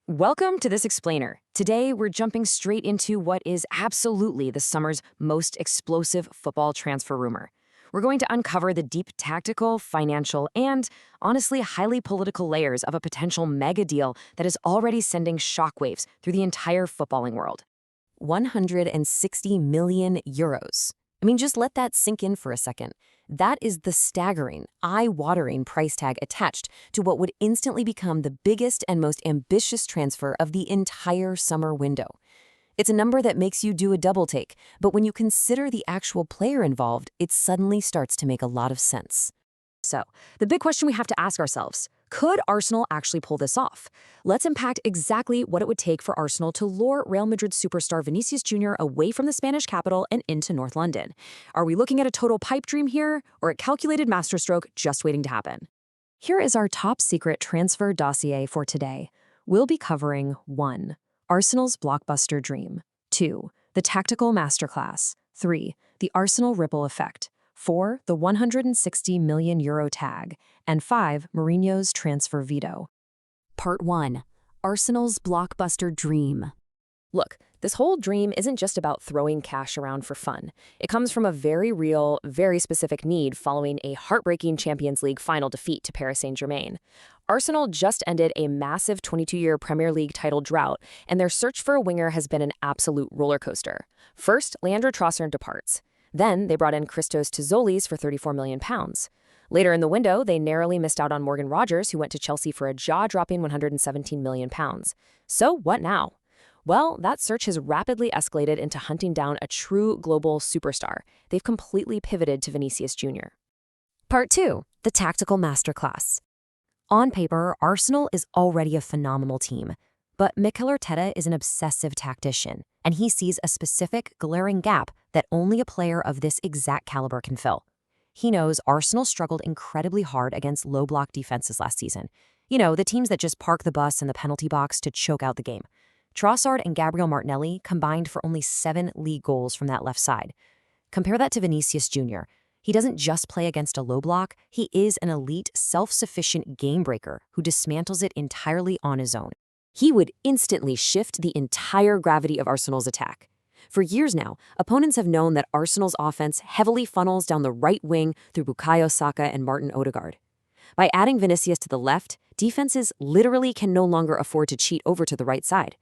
Welcome to this explainer. Today, we're jumping straight into what is absolutely the summer's most explosive football transfer rumor. We're going to uncover the deep tactical, financial, and honestly highly political layers of a potential mega deal that is already sending shockwaves through the entire footballing world. 160 million euros. Just let that sink in for a second. That is the staggering, eye-watering price tag attached to what would instantly become the biggest and most ambitious transfer of the entire summer window. It's a number that makes you do a double take, but when you consider the actual player involved, it suddenly starts to make a lot of sense. So, the big question we have to ask ourselves, could Arsenal actually pull this off? Let's unpack exactly what it would take for Arsenal to lure Real Madrid superstar Vinicius Junior away from the Spanish capital and into North London. Are we looking at a total pipe dream here, or a calculated masterstroke just waiting to happen? Here is our top secret transfer dossier for today. We'll be covering 1. Arsenal's blockbuster dream. 2. The tactical masterclass. 3. The Arsenal ripple effect. 4. The 160 million euro tag. And 5. Mourinho's transfer veto. Part 1. Arsenal's blockbuster dream. Look, this whole dream isn't just about throwing cash around for fun. It comes from a very real, very specific need following a heartbreaking Champions League final defeat to Paris Saint-Germain. Arsenal just ended a massive 22-year Premier League title drought, and their search for a winger has been an absolute roller coaster. First, Leandro Trossard departs. Then, they brought in Christos Tzolis for £34 million. Later in the window, they narrowly missed out on Morgan Rogers, who went to Chelsea for a jaw-dropping £117 million. So, what now? Well, that search has rapidly escalated into hunting down a true global superstar. They've completely pivoted to Vinicius Junior. Part 2. The tactical masterclass. On paper, Arsenal is already a phenomenal team. But Mikel Arteta is an obsessive tactician, and he sees a specific, glaring gap that only a player of this exact caliber can fill. He knows Arsenal struggled incredibly hard against low-block defenses last season. The teams that just park the bus in the penalty box to choke out the game. Trossard and Gabriel Martinelli combined for only 7 league goals from that left side. Compare that to Vinicius Junior. He doesn't just play against a low block, he is an elite, self-sufficient game-breaker who dismantles it entirely on his own. He would instantly shift the entire gravity of Arsenal's attack. For years now, opponents have known that Arsenal's offense heavily funnels down the right wing through Bukayo Saka and Martin Odegaard. By adding Vinicius to the left, defenses literally can no longer afford to cheat over to the right side.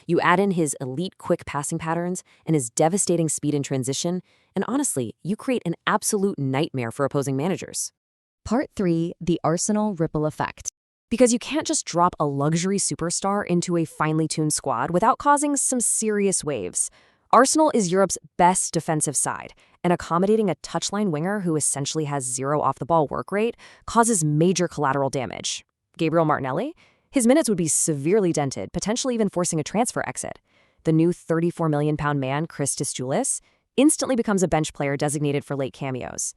You add in his elite quick passing patterns and his devastating speed in transition, and honestly, you create an absolute nightmare for opposing managers. Part 3. The Arsenal ripple effect. Because you can't just drop a luxury superstar into a finely tuned squad without causing some serious waves. Arsenal is Europe's best defensive side, and accommodating a touchline winger who essentially has zero off-the-ball work rate causes major collateral damage. Gabriel Martinelli? His minutes would be severely dented, potentially even forcing a transfer exit. The new £34 million man, Christos Tzolis, instantly becomes a bench player designated for late cameos.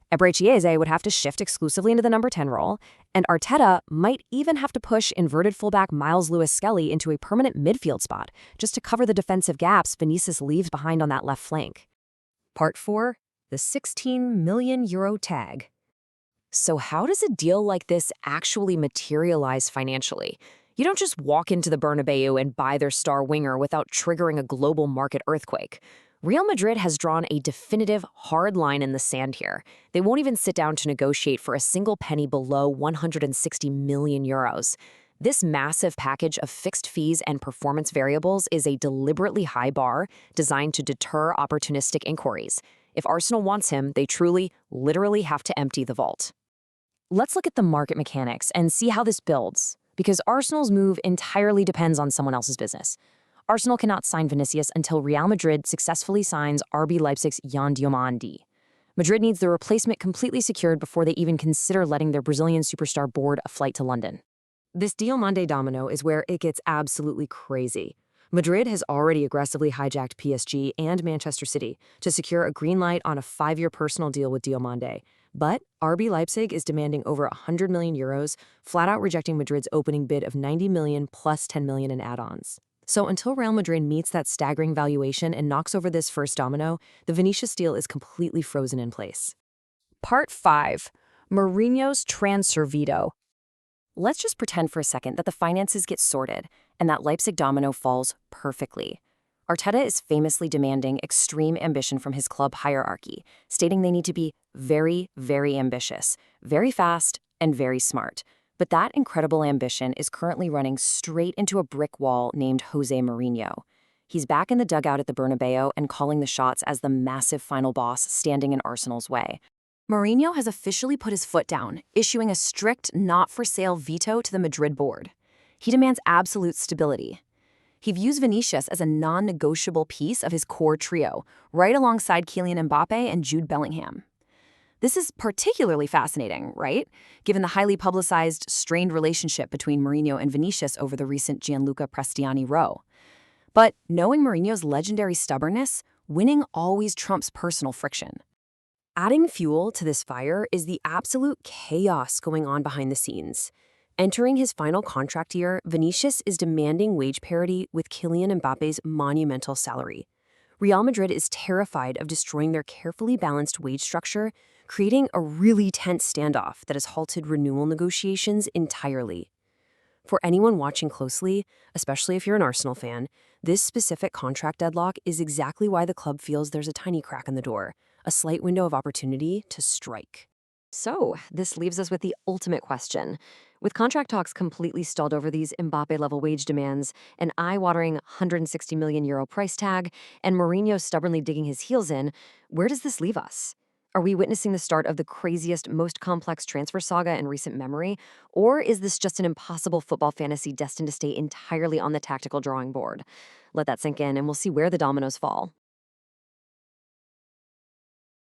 Ebrechese would have to shift exclusively into the number 10 role, and Arteta might even have to push inverted fullback Miles Lewis-Skelly into a permanent midfield spot just to cover the defensive gaps Vinicius leaves behind on that left flank. Part 4. The 16 million euro tag. So how does a deal like this actually materialize financially? You don't just walk into the Bernabeu and buy their star winger without triggering a global market earthquake. Real Madrid has drawn a definitive, hard line in the sand here. They won't even sit down to negotiate for a single penny below 160 million euros. This massive package of fixed fees and performance variables is a deliberately high bar designed to deter opportunistic inquiries. If Arsenal wants him, they truly, literally have to empty the vault. Let's look at the market mechanics and see how this builds, because Arsenal's move entirely depends on someone else's business. Arsenal cannot sign Vinicius until Real Madrid successfully signs RB Leipzig's Yan Diomande. Madrid needs the replacement completely secured before they even consider letting their Brazilian superstar board a flight to London. This Diomande domino is where it gets absolutely crazy. Madrid has already aggressively hijacked PSG and Manchester City to secure a green light on a 5-year personal deal with Diomande. But RB Leipzig is demanding over 100 million euros, flat out rejecting Madrid's opening bid of 90 million plus 10 million in add-ons. So until Real Madrid meets that staggering valuation and knocks over this first domino, the Vinicius deal is completely frozen in place. Part 5. Mourinho's transfer veto. Let's just pretend for a second that the finances get sorted, And that Leipzig domino falls perfectly. Arteta is famously demanding extreme ambition from his club hierarchy, stating they need to be very, very ambitious, very fast, and very smart. But that incredible ambition is currently running straight into a brick wall named Jose Mourinho. He's back in the dugout at the Bernabeu and calling the shots as the massive final boss standing in Arsenal's way. Mourinho has officially put his foot down, issuing a strict not-for-sale veto to the Madrid board. He demands absolute stability. He views Vinicius as a non-negotiable piece of his core trio, right alongside Kylian Mbappe and Jude Bellingham. This is particularly fascinating, right? Given the highly publicized, strained relationship between Mourinho and Vinicius over the recent Gianluca Prestiani row. But knowing Mourinho's legendary stubbornness, winning always trumps personal friction. Adding fuel to this fire is the absolute chaos going on behind the scenes. Entering his final contract year, Vinicius is demanding wage parity with Kylian Mbappe's monumental salary. Real Madrid is terrified of destroying their carefully balanced wage structure, creating a really tense standoff that has halted renewal negotiations entirely. For anyone watching closely, especially if you're an Arsenal fan, this specific contract deadlock is exactly why the club feels there's a tiny crack in the door, a slight window of opportunity to strike. So, this leaves us with the ultimate question. With contract talks completely stalled over these Mbappe-level wage demands, an eye-watering €160 million price tag, and Mourinho stubbornly digging his heels in, where does this leave us? Are we witnessing the start of the craziest, most complex transfer saga in recent memory? Or is this just an impossible football fantasy destined to stay entirely on the tactical drawing board? Let that sink in, and we'll see where the dominoes fall.